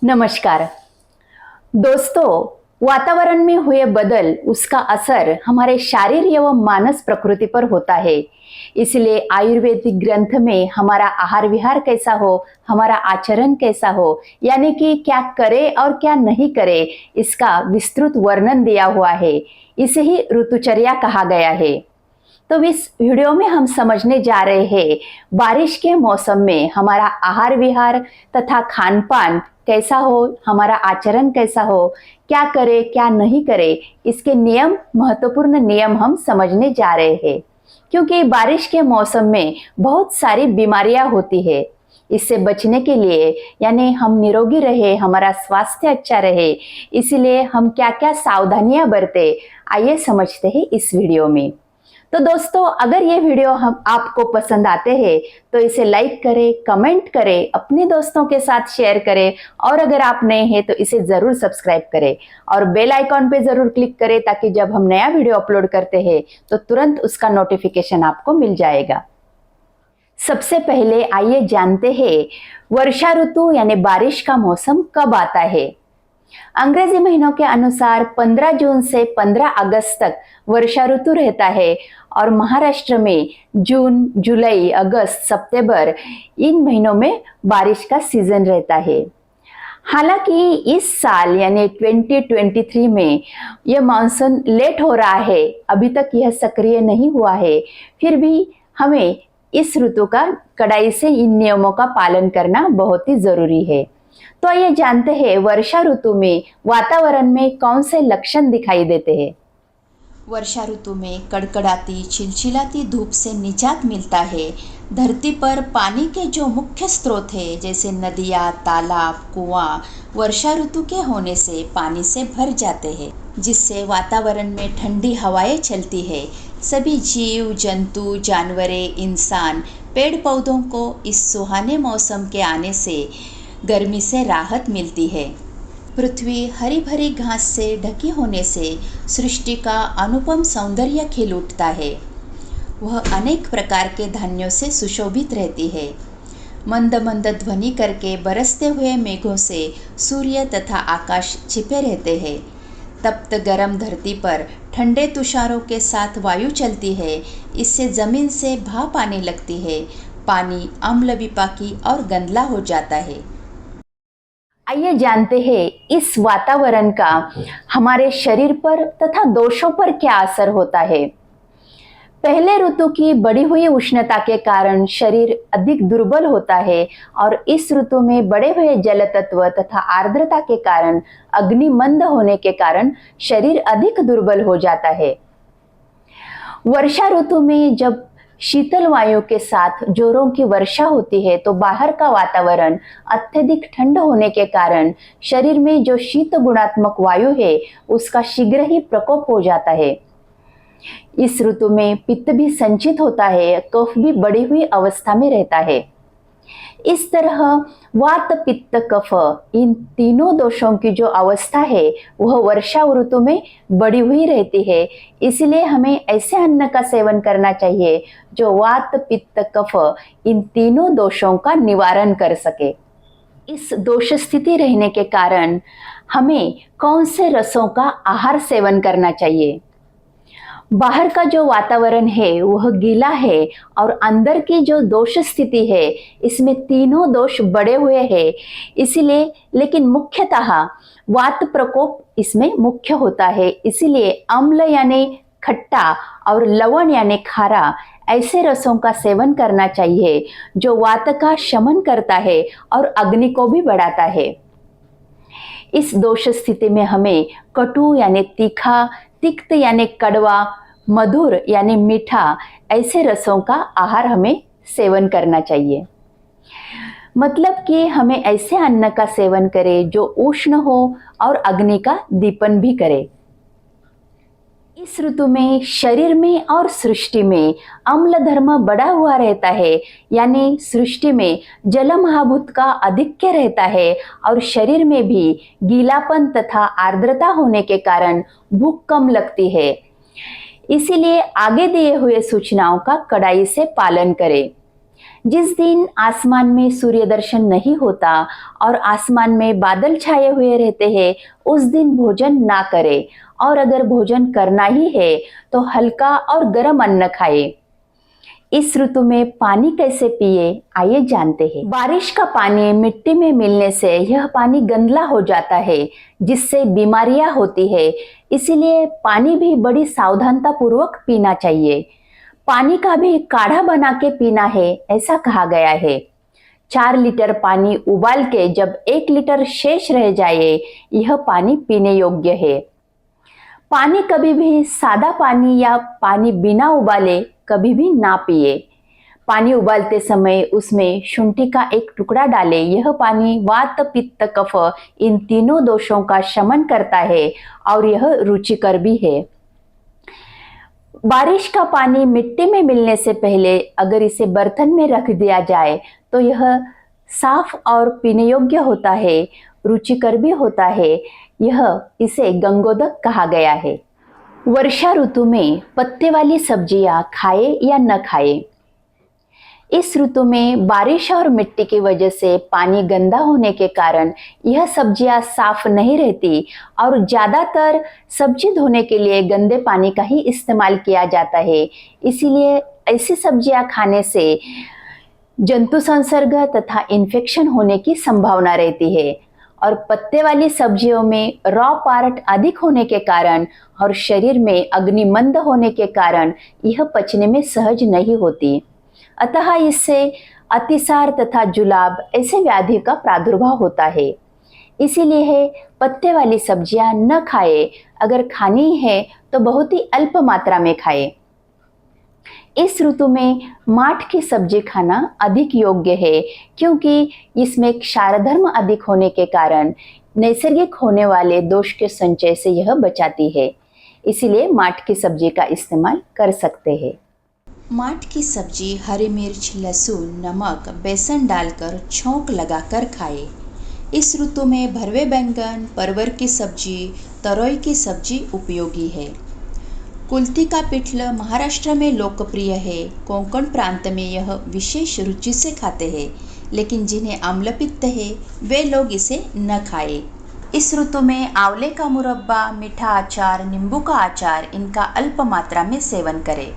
नमस्कार दोस्तों, वातावरण में हुए बदल उसका असर हमारे शारीर एवं मानस प्रकृति पर होता है। इसलिए आयुर्वेदिक ग्रंथ में हमारा आहार विहार कैसा हो, हमारा आचरण कैसा हो, यानी कि क्या करे और क्या नहीं करे, इसका विस्तृत वर्णन दिया हुआ है। इसे ही ऋतुचर्या कहा गया है। तो इस वीडियो में हम समझने जा रहे हैं बारिश के मौसम में हमारा आहार विहार तथा खान पान कैसा हो, हमारा आचरण कैसा हो, क्या करे क्या नहीं करे, इसके नियम, महत्वपूर्ण नियम हम समझने जा रहे हैं। क्योंकि बारिश के मौसम में बहुत सारी बीमारियां होती है। इससे बचने के लिए, यानी हम निरोगी रहे, हमारा स्वास्थ्य अच्छा रहे, इसलिए हम क्या क्या सावधानियां बरते, आइए समझते हैं इस वीडियो में। तो दोस्तों, अगर ये वीडियो हम आपको पसंद आते हैं तो इसे लाइक करें, कमेंट करें, अपने दोस्तों के साथ शेयर करें और अगर आप नए हैं तो इसे जरूर सब्सक्राइब करें और बेल आइकॉन पे जरूर क्लिक करें ताकि जब हम नया वीडियो अपलोड करते हैं तो तुरंत उसका नोटिफिकेशन आपको मिल जाएगा। सबसे पहले आइए जानते हैं वर्षा ऋतु यानी बारिश का मौसम कब आता है। अंग्रेजी महीनों के अनुसार 15 जून से 15 अगस्त तक वर्षा ऋतु रहता है और महाराष्ट्र में जून, जुलाई, अगस्त, सितंबर इन महीनों में बारिश का सीजन रहता है। हालांकि इस साल यानी 2023 में यह मानसून लेट हो रहा है, अभी तक यह सक्रिय नहीं हुआ है, फिर भी हमें इस ऋतु का कड़ाई से इन नियमों का पालन करना बहुत ही जरूरी है। तो आइए जानते हैं वर्षा ऋतु में वातावरण में कौन से लक्षण दिखाई देते हैं। वर्षा ऋतु में कड़कड़ाती चिलचिलाती धूप से निजात मिलता है। धरती पर पानी के जो मुख्य स्रोत है जैसे नदियाँ, तालाब, कुआं वर्षा ऋतु के होने से पानी से भर जाते हैं, जिससे वातावरण में ठंडी हवाएं चलती है। सभी जीव जंतु, जानवरें, इंसान, पेड़ पौधों को इस सुहाने मौसम के आने से गर्मी से राहत मिलती है। पृथ्वी हरी भरी घास से ढकी होने से सृष्टि का अनुपम सौंदर्य खिल उठता है। वह अनेक प्रकार के धान्यों से सुशोभित रहती है। मंद मंद ध्वनि करके बरसते हुए मेघों से सूर्य तथा आकाश छिपे रहते हैं। तप्त गर्म धरती पर ठंडे तुषारों के साथ वायु चलती है। इससे जमीन से भाप आने लगती है। पानी अम्ल विपाकी और गंदला हो जाता है। आइए जानते हैं इस वातावरण का हमारे शरीर पर तथा दोषों पर क्या असर होता है। पहले ऋतु की बढ़ी हुई उष्णता के कारण शरीर अधिक दुर्बल होता है और इस ऋतु में बढ़े हुए जल तत्व तथा आर्द्रता के कारण अग्नि मंद होने के कारण शरीर अधिक दुर्बल हो जाता है। वर्षा ऋतु में जब शीतल वायु के साथ जोरों की वर्षा होती है तो बाहर का वातावरण अत्यधिक ठंड होने के कारण शरीर में जो शीत गुणात्मक वायु है उसका शीघ्र ही प्रकोप हो जाता है। इस ऋतु में पित्त भी संचित होता है, कफ भी बढ़ी हुई अवस्था में रहता है। इस तरह वात, पित्त, कफ इन तीनों दोषों की जो अवस्था है वह वर्षा ऋतु में बढ़ी हुई रहती है। इसलिए हमें ऐसे अन्न का सेवन करना चाहिए जो वात, पित्त, कफ इन तीनों दोषों का निवारण कर सके। इस दोष स्थिति रहने के कारण हमें कौन से रसों का आहार सेवन करना चाहिए। बाहर का जो वातावरण है वह गीला है और अंदर की जो दोष स्थिति है इसमें तीनों दोष बढ़े हुए हैं। इसीलिए लेकिन मुख्यतः वात प्रकोप इसमें मुख्य होता है। इसीलिए अम्ल यानी खट्टा और लवण यानी खारा ऐसे रसों का सेवन करना चाहिए जो वात का शमन करता है और अग्नि को भी बढ़ाता है। इस दोष स्थिति में हमें कटु यानी तीखा, तिक्त यानी कड़वा, मधुर यानी मीठा ऐसे रसों का आहार हमें सेवन करना चाहिए। मतलब कि हमें ऐसे अन्न का सेवन करें जो उष्ण हो और अग्नि का दीपन भी करे। इस ऋतु में शरीर में और सृष्टि में अम्ल धर्म बढ़ा हुआ रहता है, यानी सृष्टि में जल महाभूत का आधिक्य रहता है और शरीर में भी गीलापन तथा आर्द्रता होने के कारण भूख कम लगती है। इसीलिए आगे दिए हुए सूचनाओं का कड़ाई से पालन करें। जिस दिन आसमान में सूर्य दर्शन नहीं होता और आसमान में बादल छाए हुए रहते हैं, उस दिन भोजन ना करें, और अगर भोजन करना ही है तो हल्का और गर्म अन्न खाएं। इस ऋतु में पानी कैसे पिए, आइए जानते हैं। बारिश का पानी मिट्टी में मिलने से यह पानी गंदला हो जाता है, जिससे बीमारियां होती है। इसीलिए पानी भी बड़ी सावधानता पूर्वक पीना चाहिए। पानी का भी काढ़ा बना के पीना है, ऐसा कहा गया है। 4 लीटर पानी उबाल के जब 1 लीटर शेष रह जाए, यह पानी पीने योग्य है। पानी कभी भी सादा पानी या पानी बिना उबाले कभी भी ना पिए। पानी उबालते समय उसमें शुंठी का एक टुकड़ा डालें। यह पानी वात, पित्त, कफ इन तीनों दोषों का शमन करता है और यह रुचिकर भी है। बारिश का पानी मिट्टी में मिलने से पहले अगर इसे बर्तन में रख दिया जाए तो यह साफ और पीने योग्य होता है, रुचिकर भी होता है। इसे गंगोदक कहा गया है। वर्षा ऋतु में पत्ते वाली सब्जियां खाए या न खाए। इस ऋतु में बारिश और मिट्टी की वजह से पानी गंदा होने के कारण यह सब्जियां साफ नहीं रहती और ज्यादातर सब्जी धोने के लिए गंदे पानी का ही इस्तेमाल किया जाता है। इसीलिए ऐसी सब्जियां खाने से जंतु संसर्ग तथा इन्फेक्शन होने की संभावना रहती है। और पत्ते वाली सब्जियों में रॉ पार्ट अधिक होने के कारण और शरीर में अग्निमंद होने के कारण यह पचने में सहज नहीं होती। अतः इससे अतिसार तथा जुलाब ऐसे व्याधि का प्रादुर्भाव होता है। इसीलिए पत्ते वाली सब्जियां न खाए। अगर खानी है तो बहुत ही अल्प मात्रा में खाए। इस ऋतु में माठ की सब्जी खाना अधिक योग्य है, क्योंकि इसमें क्षारधर्म अधिक होने के कारण नैसर्गिक होने वाले दोष के संचय से यह बचाती है। इसीलिए माठ की सब्जी का इस्तेमाल कर सकते हैं। माठ की सब्जी हरी मिर्च, लहसुन, नमक, बेसन डालकर छौंक लगाकर खाएं। इस ऋतु में भरवे बैंगन, परवर की सब्जी, तरोई की सब्जी उपयोगी है। कुल्थी का पिठल महाराष्ट्र में लोकप्रिय है। कोंकण प्रांत में यह विशेष रुचि से खाते हैं, लेकिन जिन्हें आम्लपित्त है वे लोग इसे न खाएं। इस ऋतु में आंवले का मुरब्बा, मीठा अचार, नींबू का अचार इनका अल्प मात्रा में सेवन करें।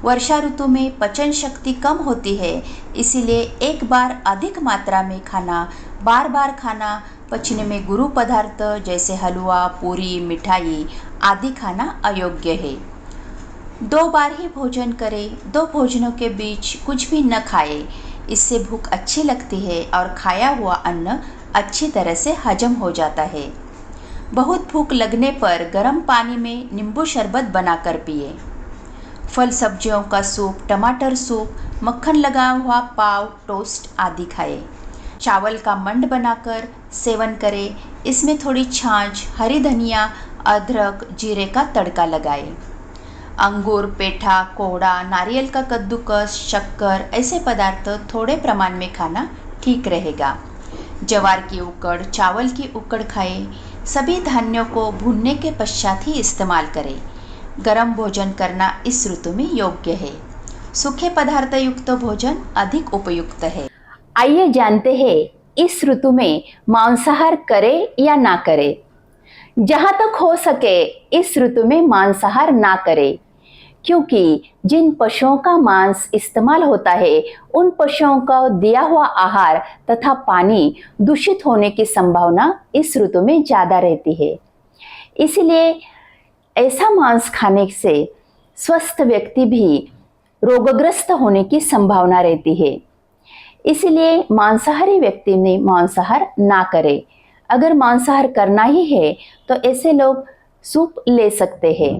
वर्षा ऋतु में पचन शक्ति कम होती है, इसीलिए एक बार अधिक मात्रा में खाना, बार बार खाना पचने में गुरु पदार्थ जैसे हलवा, पूरी, मिठाई आदि खाना अयोग्य है। 2 बार ही भोजन करें। 2 भोजनों के बीच कुछ भी न खाएं। इससे भूख अच्छी लगती है और खाया हुआ अन्न अच्छी तरह से हजम हो जाता है। बहुत भूख लगने पर गर्म पानी में नींबू शरबत बनाकर पिए। फल सब्जियों का सूप, टमाटर सूप, मक्खन लगा हुआ पाव, टोस्ट आदि खाएं। चावल का मंड बनाकर सेवन करें। इसमें थोड़ी छाछ, हरी धनिया, अदरक, जीरे का तड़का लगाएं। अंगूर, पेठा, कोहड़ा, नारियल का कद्दूकस, शक्कर ऐसे पदार्थ थोड़े प्रमाण में खाना ठीक रहेगा। ज्वार की उकड़, चावल की उकड़ खाएं। सभी धान्यों को भूनने के पश्चात ही इस्तेमाल करें। गरम भोजन करना इस ऋतु में योग्य है। सूखे पदार्थ युक्त भोजन अधिक उपयुक्त है। आइए जानते हैं इस ऋतु में मांसाहार करें या ना करें। जहां तक हो सके इस ऋतु में मांसाहार ना करें, क्योंकि जिन पशुओं का मांस इस्तेमाल होता है उन पशुओं का दिया हुआ आहार तथा पानी दूषित होने की संभावना इस ऋतु में ज्यादा रहती है। इसलिए ऐसा मांस खाने से स्वस्थ व्यक्ति भी रोगग्रस्त होने की संभावना रहती है। इसलिए मांसाहारी व्यक्ति ने मांसाहार ना करे। अगर मांसाहार करना ही है तो ऐसे लोग सूप ले सकते हैं।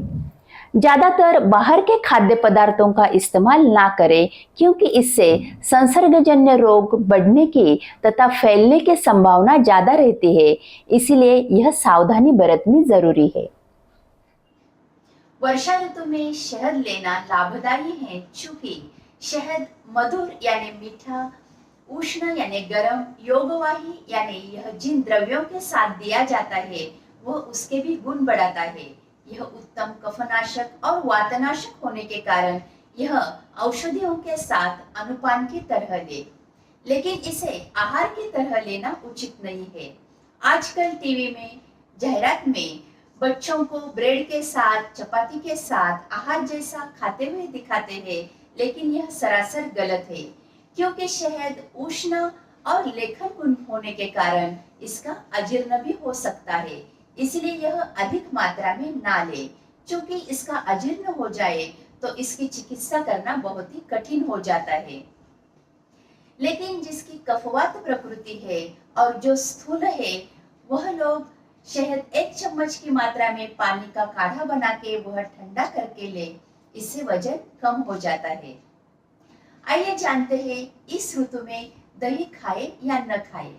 ज्यादातर बाहर के खाद्य पदार्थों का इस्तेमाल ना करें, क्योंकि इससे संसर्गजन्य रोग बढ़ने की तथा फैलने की संभावना ज्यादा रहती है। इसीलिए यह सावधानी बरतनी जरूरी है। वर्षा ऋतु में शहद लेना लाभदायी है, क्योंकि शहद मधुर यानी मीठा, उष्ण यानी गर्म, योगवाही यानी यह जिन द्रव्यों के साथ दिया जाता है वह उसके भी गुण बढ़ाता है। यह उत्तम कफनाशक और वातनाशक होने के कारण यह औषधियों के साथ अनुपान की तरह ले, लेकिन इसे आहार की तरह लेना उचित नहीं है। आजकल टीवी में, जाहिरात में बच्चों को ब्रेड के साथ, चपाती के साथ आहार जैसा खाते हुए दिखाते हैं, लेकिन यह सरासर गलत है, क्योंकि शहद उष्ण और लेखन गुण होने के कारण इसका अजीर्ण भी हो सकता है। इसलिए यह अधिक मात्रा में ना ले, क्योंकि इसका अजीर्ण हो जाए तो इसकी चिकित्सा करना बहुत ही कठिन हो जाता है। लेकिन जिसकी कफवात प्रकृति है और जो स्थूल है, वह लोग शहद 1 चम्मच की मात्रा में पानी का काढ़ा बना के वह ठंडा करके ले, इससे वजन कम हो जाता है। आइए जानते हैं इस ऋतु में दही खाए या न खाए।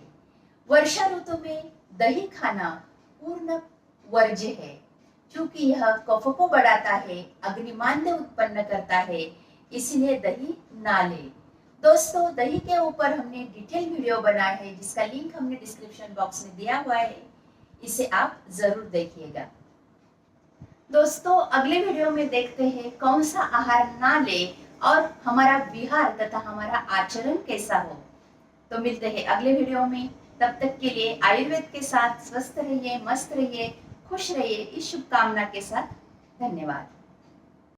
वर्षा ऋतु में दही खाना पूर्ण वर्ज्य है, क्योंकि यह कफ को बढ़ाता है, अग्निमांद्य उत्पन्न करता है, इसलिए दही ना ले। दोस्तों, दही के ऊपर हमने डिटेल वीडियो बनाया है, जिसका लिंक हमने डिस्क्रिप्शन बॉक्स में दिया हुआ है, इसे आप जरूर देखिएगा। दोस्तों, अगले वीडियो में देखते हैं कौन सा आहार ना ले और हमारा विहार तथा हमारा आचरण कैसा हो। तो मिलते हैं अगले वीडियो में। तब तक के लिए आयुर्वेद के साथ स्वस्थ रहिए, मस्त रहिए, खुश रहिए, इस शुभकामना के साथ। धन्यवाद।